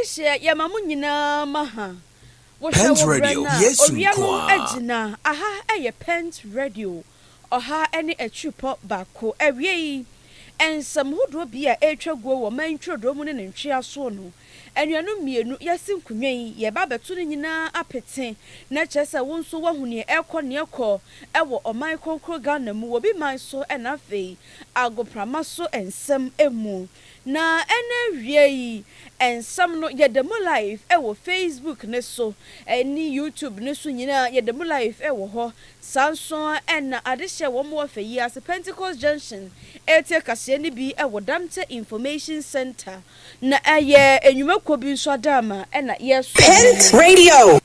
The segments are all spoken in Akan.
adehye ya mamu nyina maha Pent Radio Yesunkwa agina aha eye Pent Radio oha ene atwupo bako awie ensam hodo bia etwago wo mantwodo mu ne ntwe aso no anuanu mienu yasinkunwen ye ba beto ne nyina apete na kyesa wonso wahune ekɔ ewo oman konkro Ghana mu wo bi man so enafe agoprama so ensam emu na ene wie ensam no yedemu live ewo Facebook ne so eni YouTube ne so nyina yedemu live ewo ho sanson ena adehye wo mo fa yi as Pentecost Junction etie kase ne bi ewo Damte Information Center na aye enwumako bi nso adama ena yeso Pent Radio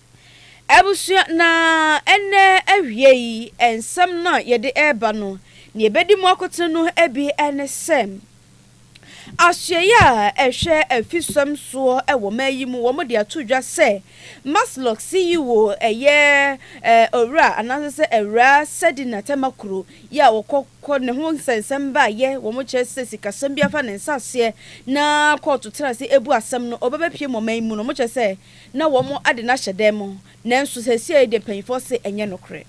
ebusu na ene awie ensam na yede eba no ne ebedi mu akote no ebi ene sem Asyeya ehwe afisam so ewo mayimu wo mo de atodwa se Maslok CEO eye owura anase ewra sedina temakuro ya wokokko ne ho nsensem ba ye wo mo kyese sikasem bia fa ne nsase na court trase ebu asem no obeba pie mo mayimu no mo kyese na wo mo ade na hyedem nanso sese de panfo se enye nokre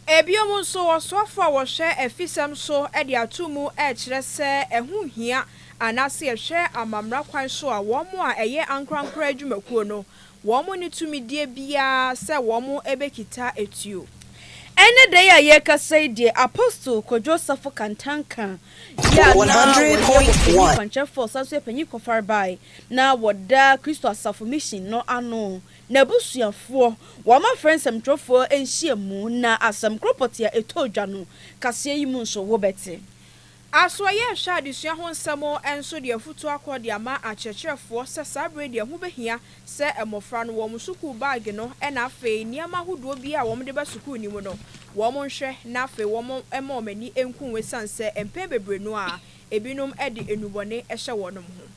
Ebiomu so wasofo a wohwe afisam so e de atomu e kire se ehu hia anase ehwe amamra kwan so a wo mo a eye ankrankra adwumakuo no wo mo ne tumidie bia se wo mo ebekita etuo ene dey a ye kasai die apostle ko Joseph Kantanka ya 100.1 pancha for saso panyi kofar bai na woda Christo asafo mission no ano na busuafo wo ma friends amtrofo enhiamu na asam kropotia etodwa no kase yi mu nso wo beti aso ye hwa adesua ho nsemo enso de afutu akode ama akyerkyerefo se sabre de ho behia se emofra no wo musuku bag no e na afi niama hodo bi a wo de ba suku ni mu no wo mo nhwe na afi wo mo emomani enkunwe sanse empe bebre no a ebinom e de enubone e hye wonom ho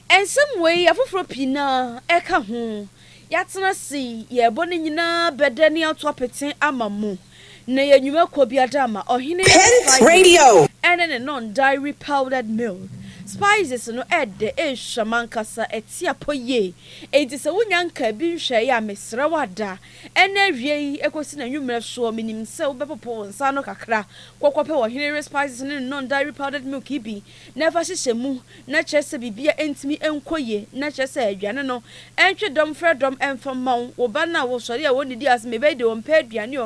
ensem we afoforo pina e ka ho yatena si ye bone nyina bedani atopete amamu na yenwumako bi adama ohine radio and non-dairy powdered milk spices no ede shamankasa etia poye enti se wunyanka bi nhwe ya mesra wada ena wie ekosi na nwumre so minim se obepopo nsa no kakra kokwope ohine spices no non-dairy powdered milk ibi never hyehyemu na kyese bibia entimi enkoye na kyese aduane no entwe dom fredom enfamon oba na wo sori a wonidi as mebede wo mpaduane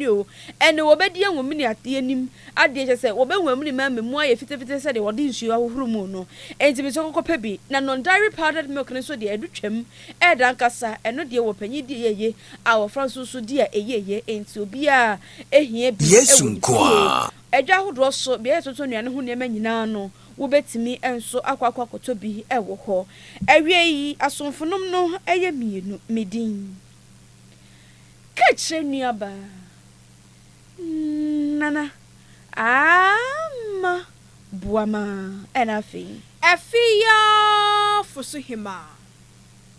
o ene wo bedi enwumini ateanim ade kyese wo benwamuni mamemu aye fitefite se de wodi nsuo ahohuru no enti bi sokokope bi na non-dairy powdered milk ne so de edutwam eda nkasa eno de wo panyi de yeye awo fransusu de eyeye enti obi a ehia bi Yesunkwa edwa hodo so bi etoto nuane ho nema nyina no wo betimi enso akwakoto bi ewo ho awie yi asomfonom no eye mienu medin kachre nuaba nana ama buama enafi Efia fusuhima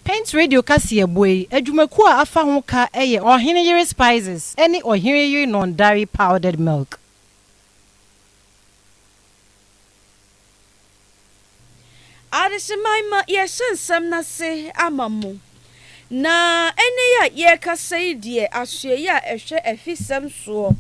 Pent Radio Kaakyire Badu adwumaku a afa ho ka eye Oheneyere spices ene Oheneyere non-dairy powdered milk Adesemaima yesensem na se amamu na ene ya ye kasai die asue ya ehwe afisem so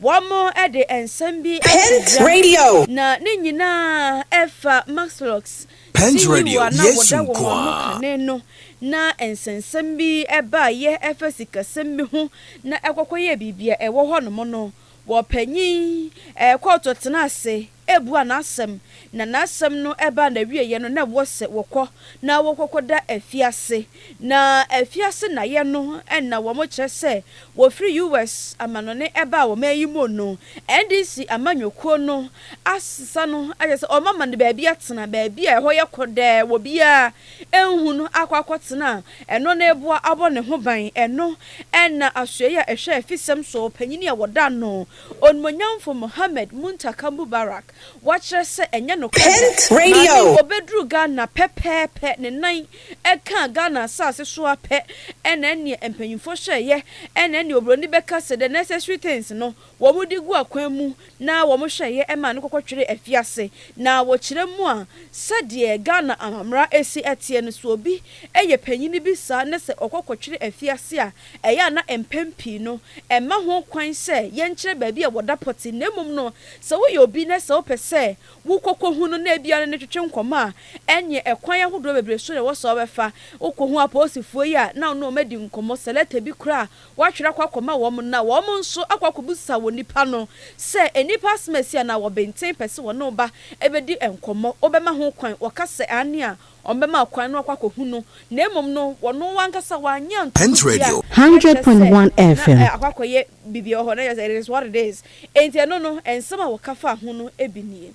Wamo ede ensembi Pent Radio na ne nyina efa Maxlox Pent Radio Yesunkwa no na ensembi eba ye efa sikasembi ho na ekwokoye bibia ewo ho no no wo panyi kwoto tenase ebu anasem na nasem no eba na wieye no na wose wokọ na wokokoda afiase na afiase na ye no enna wo mo kyerese wo free US amanone eba wo mayimo no NDC amanyoko no asesa no ayese o mama ne ba bia tena ba bia ho ye koda wo bia enhu no akwakotena eno na ebua abo ne ho ban eno enna asua ehwe afisem so panyini a woda no onmonyamfo Mohammed Muntaka Mubarak watchere se enye no Pent Radio. Obedru Ghana pepepe ne nan eka Ghana asase so ape ene ne empanyimfo hweye ene ne obroni beka se the necessary things no wo mudi gu akwan mu na wo mo hweye ema ne kokotwere afiase na wo kire mu a sade Ghana amamra esi etie no so obi eye panyini bi sa ne se okokotwere afiase a eya na empempi no ema ho kwan se ye nkire ba bi e woda poti na mum no se wo ye obi ne se wo pese wo kokko hu no na ebia ne twetwe nkoma enye ekwan ahodo bebre so ne wo so befa okohu aposifo yi a na no medi nkomo seleta bi kura wa twere kwakoma wo mo na wo mo nso akwakobusa wo nipa no se enipa smesi na wo benten pese wo no ba ebedi enkomo obema ho kwan wakase ane a ombema kwan no akwakohu no na emom no wo no wankasa wanya Pent Radio 100.1 FM. Akwakoye bibi ho na it is what it is enti no no ensema wo kafa ho no ebinie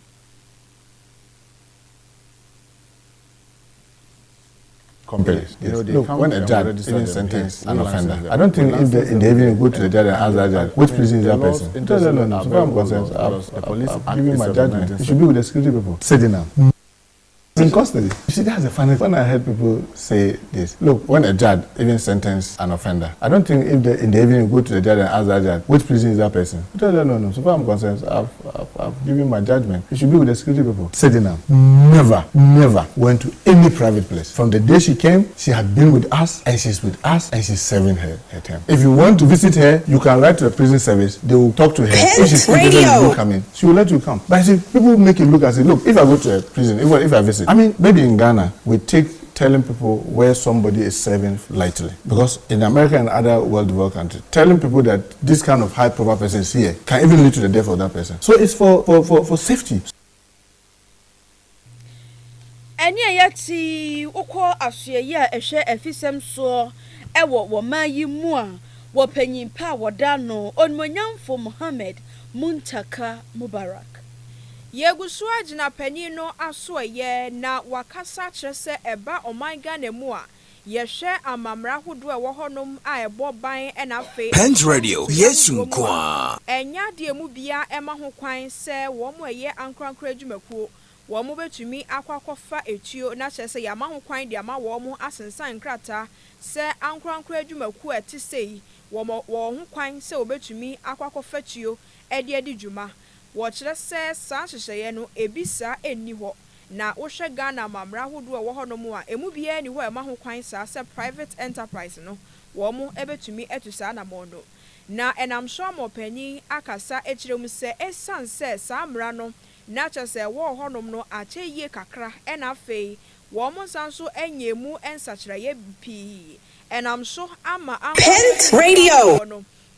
companies. You know, look, when a judge even sentence an offender, I don't think if they even go to the judge and ask that judge, which prison is that person? No. So far I'm concerned, the police giving my judgment. It should be with the security people. Sitting now. In custody. You see, that's the funny when I heard people say this. Look, when a judge even sentence an offender, I don't think if they even go to the judge and ask that judge, which prison is that person? No. So far I'm concerned, I've given my judgment. It should be with the security people. Sitting now. Never went to any private place. From the day she came, she had been with us, and she's with us, and she's serving her term. If you want to visit her, you can write to the prison service. They will talk to her. If she's you come in, she will let you come. But see, people make it look as if, look, if I go to a prison, if I visit, I mean, maybe in Ghana, we take telling people where somebody is serving lightly. Because in America and other well-developed countries, telling people that this kind of high-profile person is here can even lead to the death of that person. So it's for safety. Eni yati ukọ asuyeye a ehwe afisem so ewo wo mayi mu a wo panyimpa woda no onmonyamfo Mohammed Muntaka Mubarak Yegusu agina panyin no aso ye na wakasa kyerɛ sɛ eba omanga na mu a yɛhwɛ amamra hodo a wo honom a ɛbɔ ban na afi Pent Radio yesu kwa enya de mu bia ema ho kwan sɛ wo mo ɛyɛ ankrankra adwumakuo wo mo betumi akwakofa etuo na kyerɛ sɛ yama ho kwan de ama wo mo asensan krata sɛ ankrankra adwumakuo ɛte sei wo ho kwan sɛ obetumi akwakofa tuo ɛde adi dwuma wɔkyerɛ sɛ saa hyehyɛeɛ no ebisa enni hɔ na wohwɛ Ghana mamra hodo a wo hɔ no mu a emu bia ni hɔ ema ho kwan saa sɛ private enterprise no wo mo ebetumi etu saa na mo no na enam so amopanyin akasa ekyerɛ mu sɛ esan sɛ saa mra no na kyerɛ sɛ wo hɔ nom no akyɛ yie kakra ɛna afei wo mo nsan so enyemu ensakyerɛeɛ pii enam so ama Pent Radio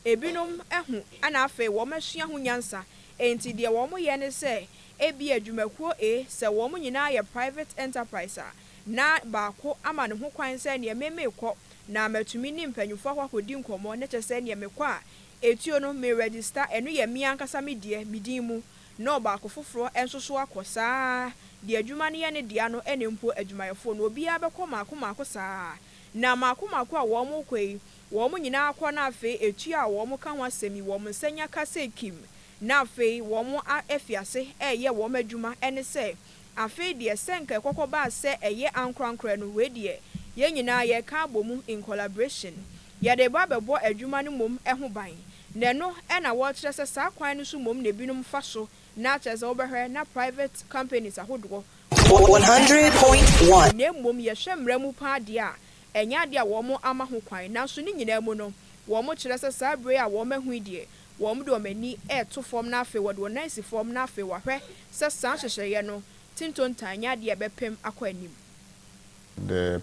ebinom ehu ana afei wo masua ho nyansa enti de wo mo ye ne se ebi adwumakuo se wo mo nyina ye private enterprise na baako ama ne ho kwan se ne memekɔ na matumi ni mpanyufo akɔkɔdi nkomo ne kyese ne mekɔ a etuo no me register eno ye mi ankasa me die midin mu na baako foforo enso so akɔ saa de adwuma ne ye ne dia no ene mpo adwumayefo no obi abɛkɔ maako saa na maako a wo mo kɔi wo mo nyina akɔ na afi etuo a wo mo ka ho asɛmi wo mo nsanya kasa ekim na afei wo mo afiase ye wo madwuma ene se afei de senka kokko ba se ye ankrankra no we de ye nyina ye ka bomu in collaboration ye de ba bebo adwuma no mom ho ban na no na wo kyerɛ sɛ saa kwan no so mom na binum fa so na kyerɛ sɛ wobɛhwɛ na private companies ahodoɔ 100.1 na mom ye hwɛ mra mu pa de a enya de a wo mo ama ho kwan na so ni nyina mu no wo mo kyerɛ sɛ saa bre a wo mahu de wɔm do mani to form na afi wɔdo nice form na afi wahwɛ sɛ saa hyehyɛeɛ no tintontanya de bɛpem akɔ anim. The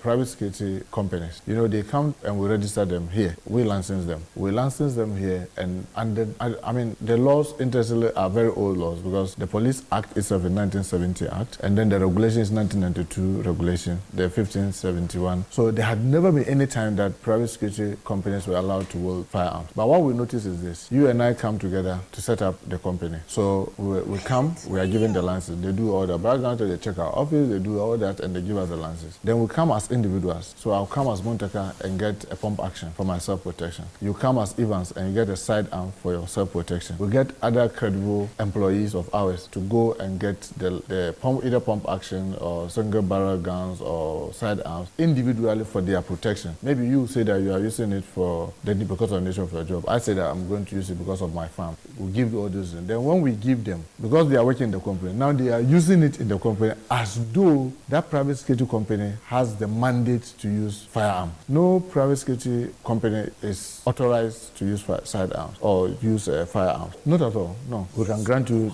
private security companies, you know, they come and we register them here. We license them here, and I mean, the laws interestingly are very old laws because the Police Act itself is 1970 Act, and then the regulation is 1992 regulation, the 1571. So there had never been any time that private security companies were allowed to wield firearms. But what we notice is this: you and I come together to set up the company. So we come, we are given the license. They do all the background, they check our office, they do all that, and they give us the lances. Then we come as individuals. So I'll come as Montaka and get a pump action for my self-protection. You come as Evans and you get a sidearm for your self-protection. We get other credible employees of ours to go and get the pump, either pump action or single barrel guns or sidearms individually for their protection. Maybe you say that you are using it for because of the nature of your job. I say that I'm going to use it because of my farm. We give all those. Then when we give them, because they are working in the company, now they are using it in the company as though that private security company has the mandate to use firearms. No private security company is authorized to use sidearms or use firearms. Not at all. No. We can grant you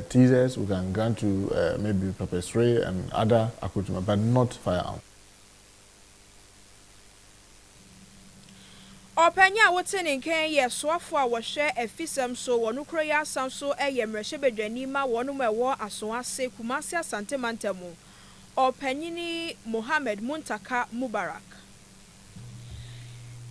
teasers, we can grant you maybe pepper spray and other accoutrements, but not firearms. Openya wotene nken ye soafo a wo hwe afisam so wonu kroya asan so eye mrehye bedwani ma wonu mewo aso ase kumasi asante mantemu. Openyini Mohammed Muntaka Mubarak.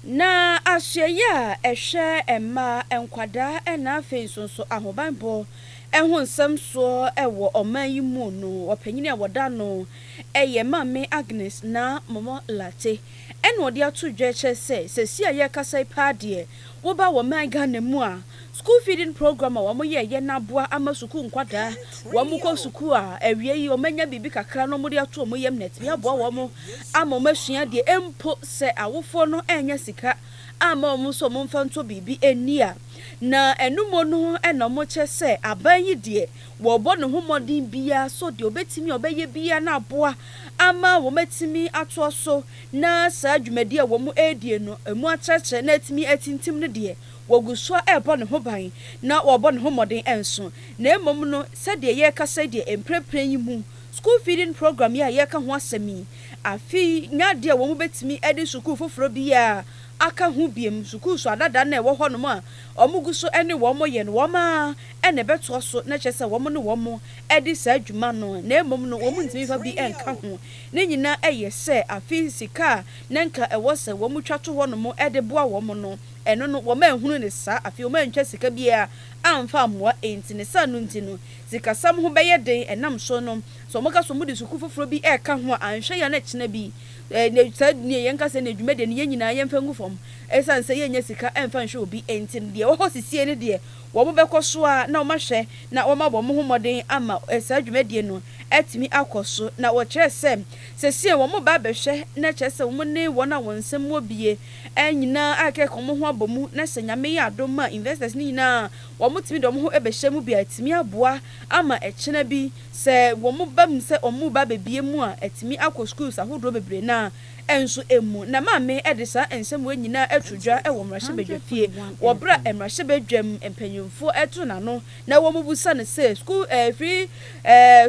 Na asyeya ehwe emma enkwada ena afenso so ahobanbo ehun nsem so ewo oman yi mu no openyini awoda no eye mame Agnes na momo late eno odi atu dweche se ye kasai paade wo ba wo man Ghana mu a school feeding program a wo mo ye na boa amasuku nkwada wo mo ko suku a awie yi o manya bibi kakra no mo de atu mo yem net bi aboa wo mo amomasua de empo se awofo no enya sika ama mo so mo mfa nto bibi enia na enumo no ena mo che se aban yi de wo bo no homodin bia so de obetimi obeye bia na aboa ama wo metimi ato so na sa adwumadi a wo mo edie no emu acheche na atimi atintim ne de woguso ebo ne ho ban na wo bo ne homodin enso na emom no se de ye kasa de emprepre yi mu school feeding program ya ye ka ho asemi afi nya de wo mo betimi edi school foforo bia aka hu biem suku so adada na ewo ho no ma omugu so ene wo mo ye no wo ma ene beto so na chese wo mo no wo mo edi sa adwuma no na emom no wo mo ntimi fa bi enka ho ne nyina eye se afi sika na nka ewo se wo mo twato ho no mo ede boa wo mo no eno no wo ma ehunu ne sa afi wo ma ntwa sika bia amfa amwa enti ne sa no nti no sika sam ho beye den enam so no so mo ka so mo di suku foforo bi eka ho anhwe ya na kina bi ne said ne yenka se ne dwuma de ne nyina yemfa ngufom esan se yenya sika emfa nhwe obi enti de wo hosisie ne de wo mo bekoso a na wo mahwe na wo mabɔ mo homoden ama esa dwuma de no etimi akoso na wo kire se sie wo mo ba behwe na kire se wo ne wo na wonsem wo bie enyina akeko mo ho abomu na se nyame ya adoma investors ni nyina wo mo timi do mo ho ebehye mu bia etimi aboa ama ekena bi se wo mo ba mu se omu ba bebie mu a etimi akɔ schools ahodo bebre na enso emu na mame edisa ensem we nyina atudwa e wo mrahye bedwafie wo bra emrahye bedwam empanyumfo etu na no na wo mubusa ne say school free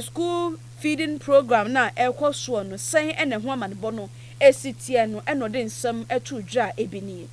school feeding program na ekoso no sen ene ho amanebo no esitie no eno de nsem atudwa ebini.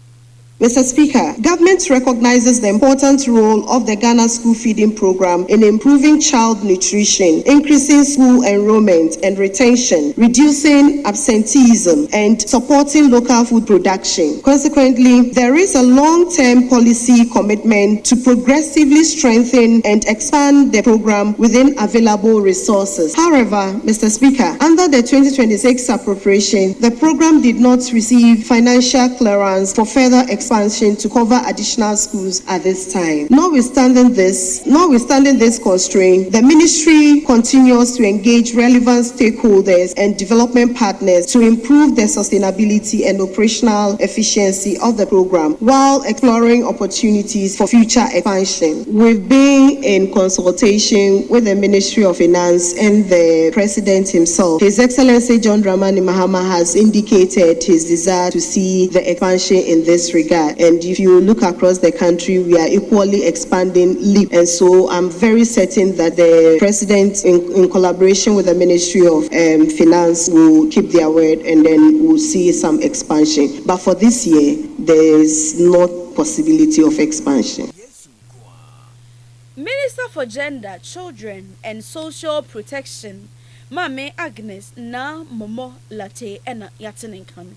Mr. Speaker, government recognizes the important role of the Ghana School Feeding Program in improving child nutrition, increasing school enrollment and retention, reducing absenteeism, and supporting local food production. Consequently, there is a long-term policy commitment to progressively strengthen and expand the program within available resources. However, Mr. Speaker, under the 2026 appropriation, the program did not receive financial clearance for further expansion to cover additional schools at this time. Notwithstanding this constraint, the ministry continues to engage relevant stakeholders and development partners to improve the sustainability and operational efficiency of the program while exploring opportunities for future expansion. We've been in consultation with the Ministry of Finance and the President himself. His Excellency John Dramani Mahama has indicated his desire to see the expansion in this regard. And if you look across the country, we are equally expanding leap. And so I'm very certain that the President, in collaboration with the Ministry of Finance, will keep their word and then we'll see some expansion. But for this year, there is no possibility of expansion. Minister for Gender, Children and Social Protection, Mame Agnes na Momo Late ena yatenenkano.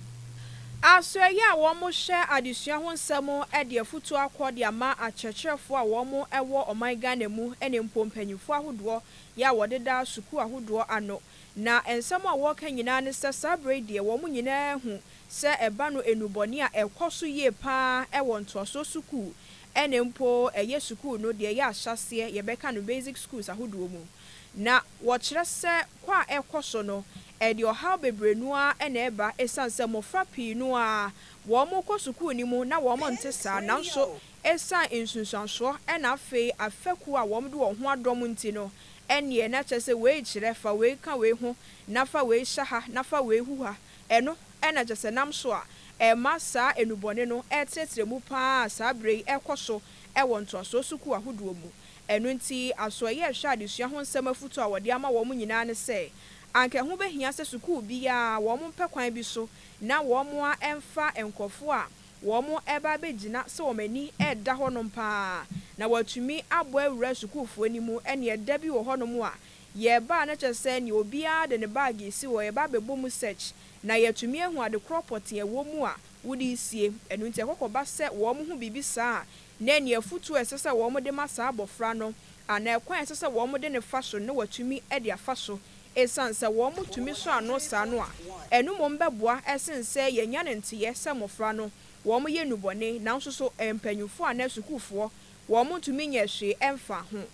Aswaya womo share adesua ho nsɛm de afutu akɔ de ama akyerɛkyerɛfo a womo ɛwɔ ɔman Ghana mu ne mpompanyimfo ahodoɔ ya wɔdeda suku ahodoɔ ano na nsɛm a wɔka nyinaa ne sɛ sabre de womo nyinaa hu sɛ ɛba no enubɔne a ɛkɔ so yie paa ɛwɔ ntoaso suku ene mpo ɛyɛ suku no de ɛyɛ ahyase yɛbɛka no basic schools ahodoɔ mu na wɔkyerɛ sɛ kwa ɛkɔ so no edi ohaw bebrenua ena eba esanse mofra pii no a wo mo kɔ sukuu ni mu na wo mo nte saa nanso esan insunsanso ena afeku a wo mo de wo ho adom nti no ene na kyese we kyerɛ fa we ka we ho na fa we hyaha na fa we huha eno ena kyese nam so a ema saa enubɔne no etetre mu paa saa brei ekoso ɛwɔ ntoaso sukuu ahodoɔ mu eno nti asoye hwa adesua ho nsɛm afutu a wɔde ama wo mo nyinaa ne sɛ anke ho behia se suku bia wo mo mpekwan bi so na wo mo a emfa enkofo a wo mo eba begina se wo mani eda honom pa na watumi abo awura sukufo animu ene eda bi wo honom a ye ba na kyese ne obia de ne bag si wo ye ba bebo mu search na yatumi ehu ade cropot ye wo mu a wudi sie enu nti ekokoba se wo mo hu bibi saa na ne afutu esese wo mo de masa abofra no ana ekwan esese wo mo de ne fa so ne watumi e de afa so esanse wo mo tumi so ano sa no a enu mo mbeboa esense yenya ne nteye se mofra no wo mo ye nubone na nso so empanyufo a na sukufo wo mo tumi nya hwe emfa ho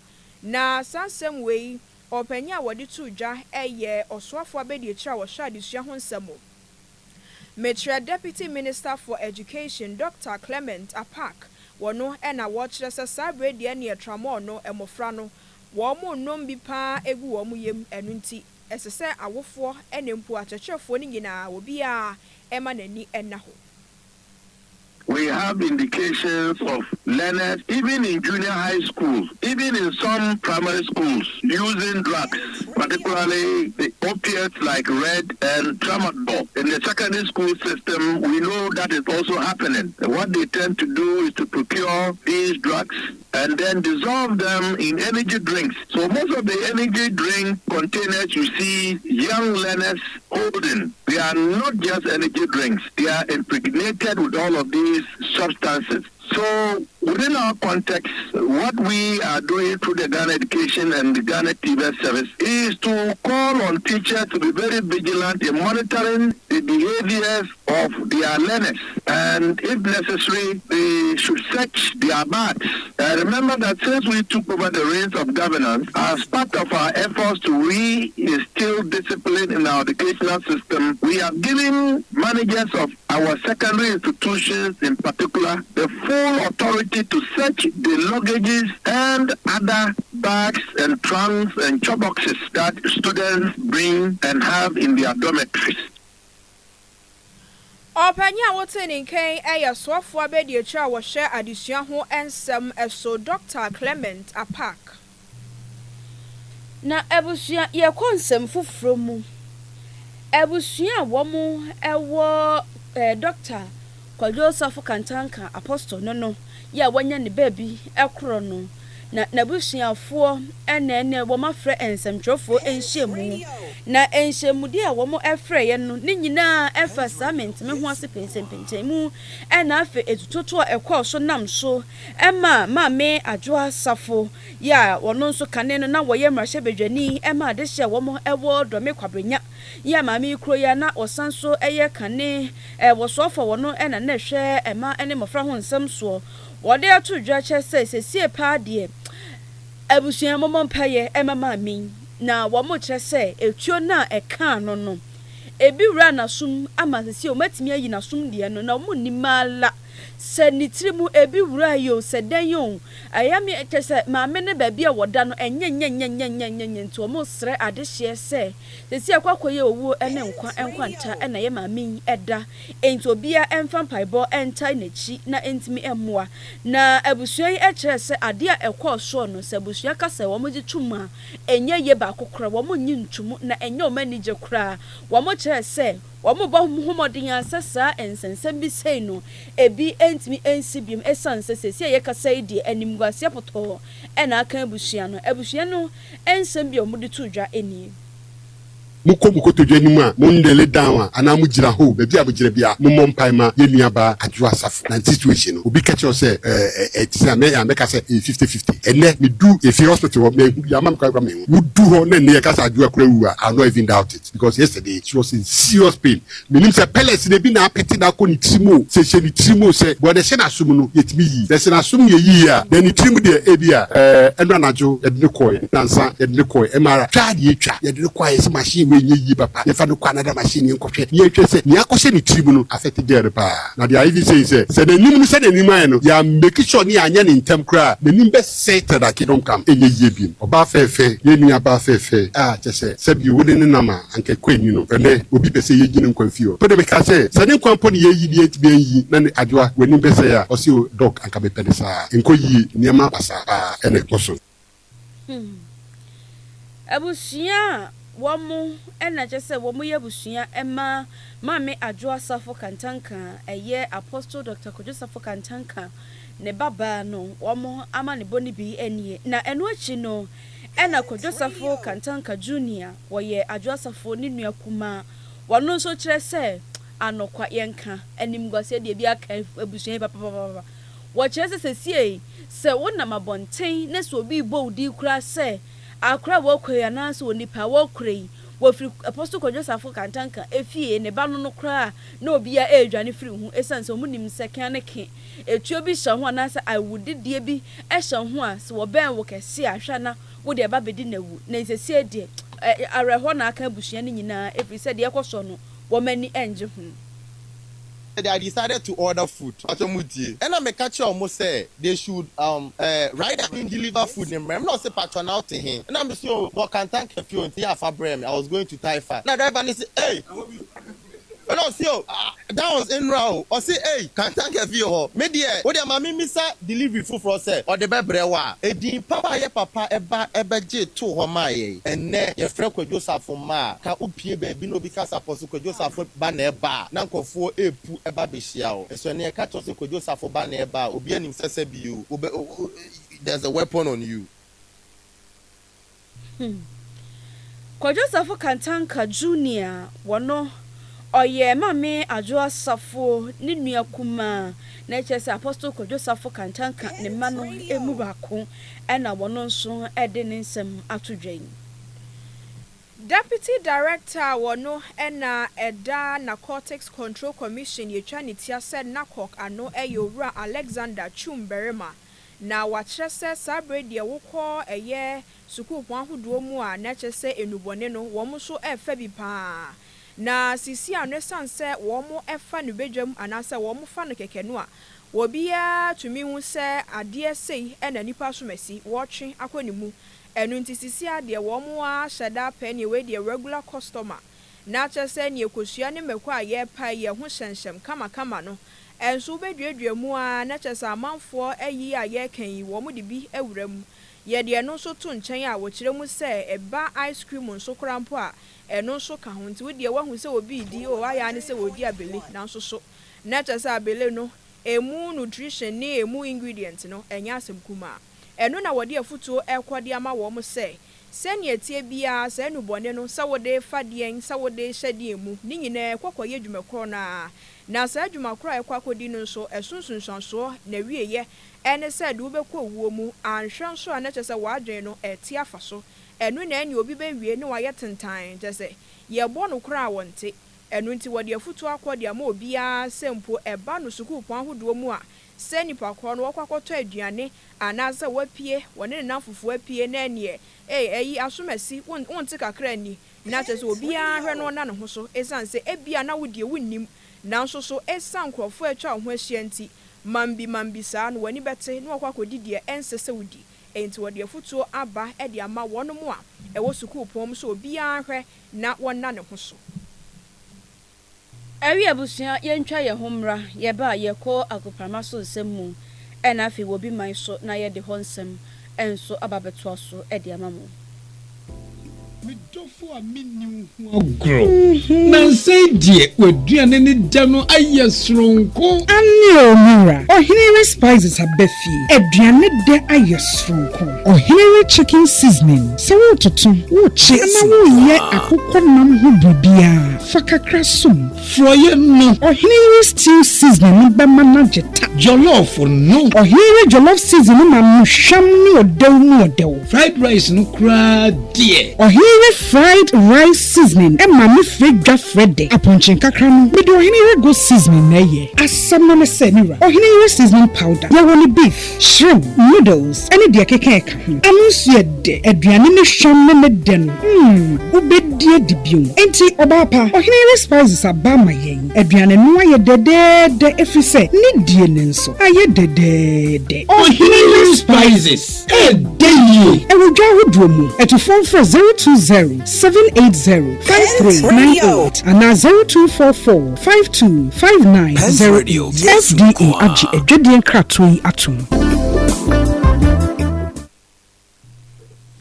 na sansem wei opanya wodi tudwa eye osoafo abedi ekira wo hwa adesua ho nsemo Metro Deputy Minister for Education Dr. Clement Apak wono ena wo kire se sabre de ne etramo no emofra no wo mo nom bi pa egu wo mo yem enu nti esese awofo ene mpo akyerɛkyerɛfo ni nyina obi a ema nani enna ho. We have indications of learners, even in junior high schools, even in some primary schools, using drugs, particularly the opiates like Red and Tramadol. In the secondary school system, we know that is also happening. What they tend to do is to procure these drugs and then dissolve them in energy drinks. So most of the energy drink containers you see young learners holding, they are not just energy drinks. They are impregnated with all of these substances. So within our context, what we are doing through the Ghana Education and the Ghana TV service is to call on teachers to be very vigilant in monitoring the behaviors of their learners. And if necessary, they should search their bags. Remember that since we took over the reins of governance, as part of our efforts to re-instill discipline in our educational system, we have given managers of our secondary institutions in particular the full authority to search the luggages and other bags and trunks and chop boxes that students bring and have in their dormitories. Opanya wote ninken eya soafo abedi ekira wo hye adesua ho ensem eso Dr. Clement Apak. Na ebusua ye konsem foforo mu. Ebusua wo mu ewo Dr. Joseph Kantanka Apostle no ya wanya ne baby ekro no na busuafo ene wo mafre ensemtwofo enhyemu na enhyemudi a wo mo efre ye no ne nyina efa sament me ho ase pensempentemu ena afa etutoto ekọ so nam so ema ma me adwoa safo ya wono nso kane no na wo ye mrahye bedwani ema de hye wo mo ewo do me kwabrenya ya ma me kro ya na osanso eye kane wo sofo wono ena na hwe ema ene mofra ho nsem so wode atudwa che se pa de abusua momon paye emama min na wo mo kire se etuo na eka no ebi wura na sum ama se o matimi ayi na sum de no na mo nimala se nitirimu ebi wura yo se den yo ayami ekese ma me ne ba bia woda no enye nto mo sre adehye se se akwakoye owu ene enkwanta ena ye ma min eda ento bia emfa mpaibo enta nachi na entimi emmoa na abusua yi ekire se ade a ekọ so no se abusua ka se wo mo gituma enye ye ba kokora wo mo nyi ntumu na enye o manije kora wo mo kire se wo bo homodin asasa ensensem bi sei no ebi entimi ensibim esanse sese ye kasa idi animguase poto ena aka abusua no ensem bi omudi tudwa eni muko to dwani mu a mo ndele down ana mu gira ho be bia bo gira bia mo mompai ma ye nuaba adwo asafo na situation obi ka che say etisa me ya meka say 50-50 ene me do if hospital wo me ya mam ka me wo do ho na ne ka sa adwo akura wu a I not even doubt it because yesterday she was in serious pain menim say pellets ne bi na apeti na ko ni trimo se she ni trimo say bo de she na sum no yetimi yi de she na sum ye yi a de ni trimo de ebia eno anajo ye de koy nansa ye de koy emara twa de etwa ye de koy se machine we nye yi papa ye fa no kwa na da machine nkwohwe ye twa se ni akose ni trimo no affect there pa na de even say the nim no say the nim aye no ya make sure ni anya ni ntem kra the nim be set that kidon kam enye ye bi oba fefe ye nua ba fefe chese se bi wode ne nama anke kwani no ene obi pese ye gine nkwanfio to de be ka say se ne nkwanpo ne ye yi ni etbi yi na ne adwa wani be say ya o se dog anka be pede sa enko yi niam basa ene koso abusia womu ena chese womu ye busia ema mame adwoa safo kantanka eye apostle Dr. Kojo Safo kantanka ne baba no womu ama ne boni bi enie na eno achi no ena Kojo Safo kantanka junior woye adwoa safo ni nua kuma wono so kire se anokwa yenka animguase de bi aka abusia papa wo kire se sie se wona mabonten na so bi bo di kura se akra wo kwe ananso onipa wo kre wo firi apostle Kojo Safo kantanka efie ne ba no kra na obi ya edwane firi hu esanse omunim sekan ne ke etuo bi hye ho anansa awudidie bi ehye ho a se wo ben wo kese ahwa na wo de ba bedi na wu na nsese de areho na aka busua ne nyina efiri se de ekoso no wo mani enje hu. They decided to order food. And I catch almost say they should write and deliver food. I'm not say patron out to him. And I'm just what can thank you until I was going to Taifa. Now driver say, hey. And I say, that was in row. Or say, hey, can thank you. Maybe what am I missa delivery food for say or the bebrewa. A deep papa eba j to homaye. And ne your friend Kojo Safo ma ka upie baby no because apostle Kojo Safo baneba. Nanko for a pu eba bishiao. So near catch us Kojo Safo baneba. Obi anim sese biu. There's a weapon on you. Kojo Safo kantanka junior wano oye mame adwoa safo ni nua kuma na chese apostle Kojo Safo kantanka ne mano emu bako ena wono nso ede ne nsem atodwen. Deputy Director wono ena eda Narcotics Control Commission yetwa ne tia said nakok ano eyowura Alexander Chumberema na wachese sabrede wokọ eye sukuu pon ahodo mu a na chese enubone no wo mo so efa bi pa na sisi anesan se wo mo efa no bedwam anase wo mo fa no keke no a wo bia tumi hu se ade sei ena nipa so masi wo twe akonimu enu nti sisi ade wo mo a shada penny we de regular customer na chese ne ekosua ne mekọ a ye pa ye ho hyenhyem kama no enso bedwedwe mu a na chese amanfo ayi a ye kan yi wo mo de bi awura mu ye de no so to nchen a wo kire mu se eba ice cream nso krampo a eno so ka ho nti we de wahu se obi di o aya ne se wodi abele na nso so na chese abele no emu nutrition ni emu ingredient no enya asem kuma eno na wodi afutuo ekode ama wo mo se sene tie bia se nubone no sa wode fadien sa wode hyede mu ni nyina ekwakoye dwumekro na sa dwumakro ekwakodi no so esunsunsanso na wieye ene se de wobekọ wuo mu anhwanso a na chese wadwen no eti afaso enu na eni obi be wie ne waye tentan chese ye bo no kra wonte enu nti wode afutu akode ama obi a sempo eba no sukuu pon ahodo mu a se nipa kro no wakwakoto aduane anaza wapie wone na fufu apie na enie eyi asomasi wonte kakra ni na chese obi a hwe no na ne ho so esanse ebia na wodie wonnim na nso so esan krofo atwa ho ahia nti mambi saa no wani bete no wakakodi die ensese wudi enti wode afutuo aba e de ama wono mu a ewo sukuu pom so obi a hwe na wonna ne ho so. Ewi abusia yentwa ye homra ye ba ye ko agoprama so nsem mu ena afi wobi man so na ye de honsem enso ababeto so e de ama mu. medofo a minni ho agro na say die waduane ne da no aye sronko ani omura ohinere spices abefi aduane de aye sronko ohinere chicken seasoning so wototo wo chi na wo ye akokɔ nam ho bibia fakakra som froye no ohinere stew seasoning be manageta jollof no ohinere jollof seasoning ma muhwam ne odew fried rice no kra die ohinere fried rice seasoning e ma me fredwa frede aponchin kakra no me de ohinere go seasoning na ye asam na me se nira ohinere seasoning powder ya woni beef shrimp noodles any de keke ka ho amunsu ye de aduane ne hwam ne me de no ubedie dibium enti obapa ohinere spices abama yen aduane no aye de efise ne die ne nso aye de ohinere spices dey e wo dwa hodo mu etufon for 020 780 5398 and 0244 5259 FDA agi edwedien kratoi atum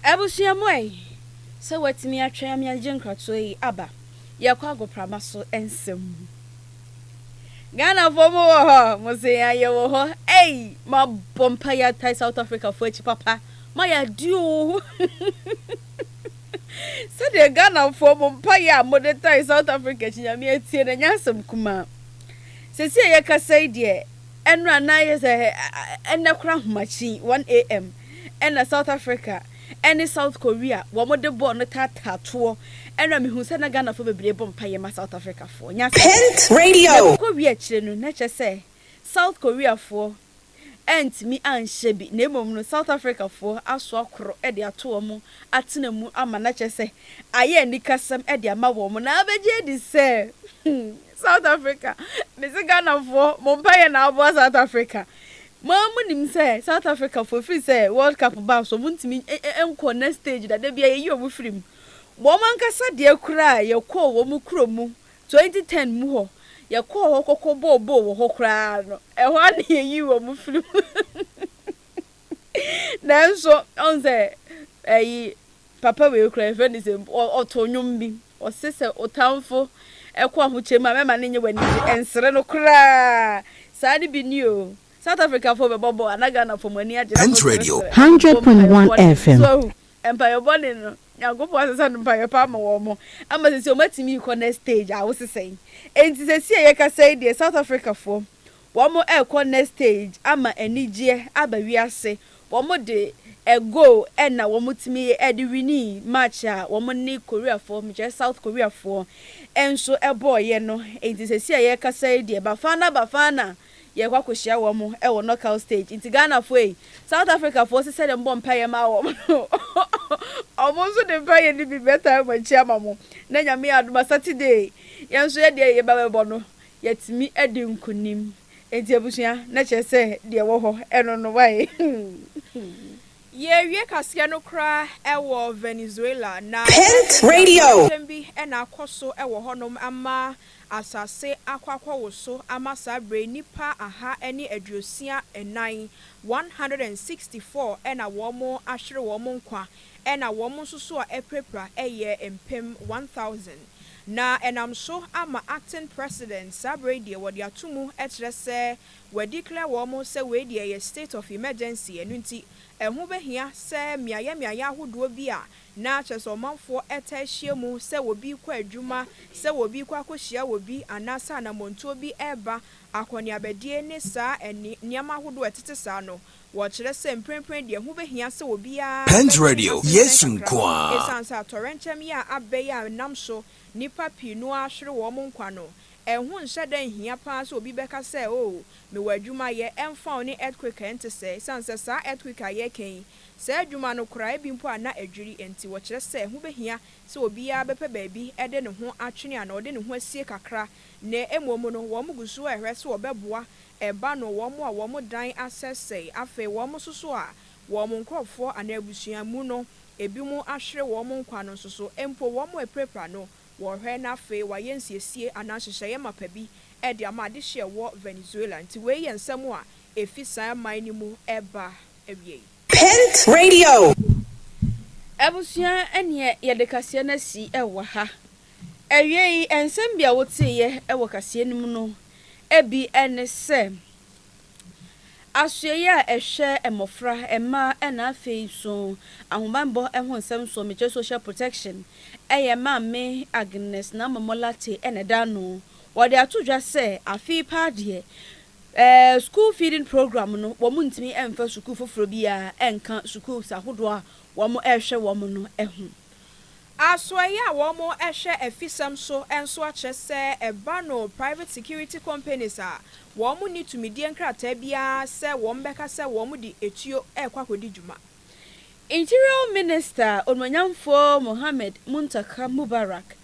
Abusiamwe so watimi atwa me agye kratoi aba yakwa agoprama so ensem Ghana for mo mo say aye wo ho ma bompa ya tai South Africa for chi papa ma ya dio so the Ghana for bompa ya mo de tai South Africa chinya me atie na nyasem kuma sesi ye ka sai de enra na ye se enekra homachi 1 am and South Africa and South Korea wo mo de ball no tatato enra me hu se na Ghana for bebre bompa ye ma South Africa for Pent Radio ko wi akire no na che se South Korea for me and shebi na emom no South Africa for aso akro e de ato mo atena mu ama na che se aye ni kasam e de ama wo mo na abeje di se South Africa me se Ghana for mo paye na abo South Africa Mama nim say South Africa for free say World Cup ba so muntimi enko next stage da bia ye omu firim bo man kasa de kura ye ko wo mu kuro mu 2010 mu ho ye ko ho kokko bo wo ho kura no e ho na ye yi wo mu firim nanso on say papa we kura friend is otonyum bi o sese otamfo e ko ho chema mema ne nye wani ensere no kura sadi bi ni o South Africa for Bobo and Ghana for money. Radio 100.1 FM. So, Empire Bonnie, now go for us and Empire Palmer Womo. I must say, let me connect stage. I was saying, and to say, I can say, the South Africa for one more air connect stage. I'm a Niger, Abba, we are say, one more day. A go and now one to me Eddie Winnie match woman need Korea for me just South Korea for and so a boy you know it is a say I can say dear Bafana ye kwa koshia wo mo e wo knockout stage inti Ghana foi South Africa for say dem bomb pay ma wo almost dem pay ni be better ma chia ma mo na nyame aduma Saturday ye so ye de ye ba bo no yetimi edi nkunim enti abusua na che se de wo ho eno no wai Ye wie kasia no kra e wo Venezuela na Pent Radio tembi e na akoso e wo honom ama asase akwakwa wo so ama sabre nipa aha eni aduosia enan 164 e na wo mo ahwere wo mo nkwa e na wo mo soso a eprepra eye empem 1000 na enam so ama acting president sabre die wo dia tumu etre se we declare wo mo se we die ye state of emergency enunti ehu behia se miaya ahodo bi a na cheso manfo etahie mu se wobi kwa adwuma se wobi kwa akohia wobi anasa na montuo bi eba akoni abedie ne sa eni niama ahodo etete sa no wo kire se mprempren de ehu behia se wobi a Pent Radio yesun kwa esansa torrenchem ya abeya nam so nipa pinu ahwere wo mo nkwa no ehun nhyeden hia pa so obi beka se o me wadwuma ye emfa oni earthquake ente se sanse sa earthquake aye ken se adwuma no kura ebi mpo ana adwiri enti wo kire se hu behia se obi ya bepe baabi ede ne ho atwene ana ode ne ho asie kakra na emom no wo mugusu ehwe se obeboa eba no wo mo a wo mo dan asese afa wo mo soso a wo mo nkrofo ana abusua mu no ebi mu ahwere wo mo nkwa no soso empo wo mo eprepra no wo hwe na fe wa yensiesie ana hyehyeye mapabi e de amade hye wo Venezuela nti we yensem a efi san man ni mu eba ewie Pent Radio Ebusia ene ye de kase na si ewo ha. Ewie ensem bia wote ye ewo kase nim no. Ebi ene se Asye ya ehwe emofra ema na afei so ahomambo ehon nsem so meche social protection eye maame Agnes na mamolate eneda no wode atodwa se afei pa de school feeding program no wo muntimi emfa school foforo bia enka school sahodo a wo mo ehwe wo mo no ehun Aswaya womo ehwe efisam so enso ache se eba no private security companies a womo ni tumidie nkrata bia se wom beka se womo di etuo ekwakodi djuma. Interior Minister Onmanyamfo Mohammed Muntaka Mubarak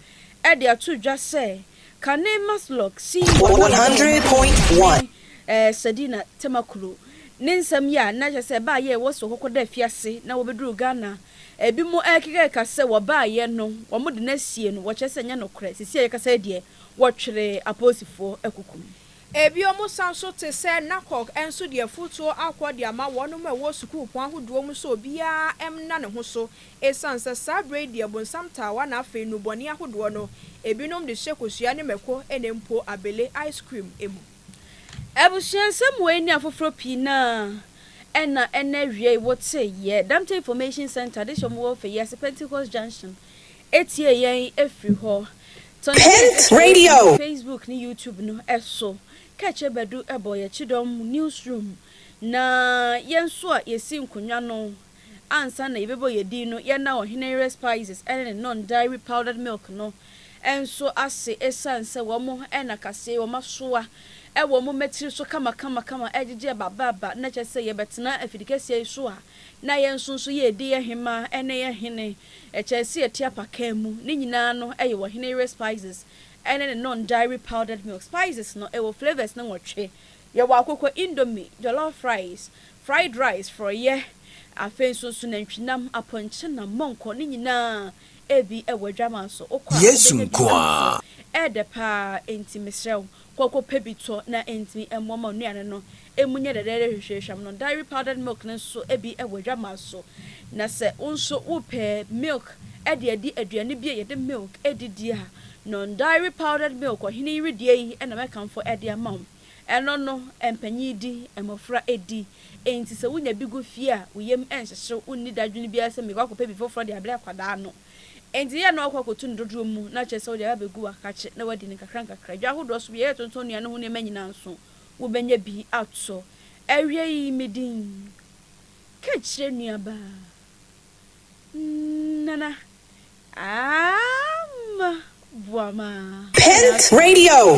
edi atudwa se Kane Maslok C 100.1 Sadina Temakulu ninsam ya na je se ba ye wo so kokoda fiase na wo beduru Ghana ebi mo ekeke kase wo ba ye no wo mo de na sie no wo chese nya no kre sisi ye kase de wo twere aposifo ekukum Ebi omo sanso te se nakok enso de futuo akwode ama wono ma wo school pon ahodo mu so bia emna ne ho so esanse sabre de bonsam tawa na afi no boni ahodo no ebi nom de hyekosua ne meko enempo abele ice cream emu Ebusia samwe ni afoforo pina ena wie wote ye Damte Information Center de shomo for yes Pentecost Junction etie yen efri ho Pent Radio Facebook ni YouTube no eso Kaakyire Badu ebo ye chidom newsroom na yenso a yesi nkonwa no ansa na yebebo yedi no ye na Kaakyire Spices and non dairy powdered milk no enso ase esanse wo mo ena kase wo masoa ewo mo metiri so kama ejije baba na chese ye betena afidikese so a na yenso so ye di ye hema ene ye hene echese etia pakam ni nyina no eye wo Kaakyire Spices ene non dairy powdered milk spices no ewo flavors na wotwe ye wa akoko indomie jollof rice fried rice for ye afenso so nantwinam aponche na monko ni nyina ebi ewo dwama so okwa Yesu kwa edepa entimisrew kwakwo pebito na enti emoma nuane no emunye dedere hwehwehwam no dairy powdered milk no so ebi ewo dwama so na se unso upe milk edi aduane bi ye de milk edidi ha non dairy powdered milk Kaakyire die yi na mekamfo edi amam eno no empanyi di emofra edi enti se wunya bigu fie a uyem enhyehye unni dadwene bia se mekwa kopa bi foforo de abere kwada no enti ya na okwa kotu ndodo mu na chese wo de abegu akache na wadi ne kakra dwa hodo so ye tonton nua no ho ne manyina nso wo benya bi atso ewie yi medin Kaakyire nuaba nana Buama Pent Radio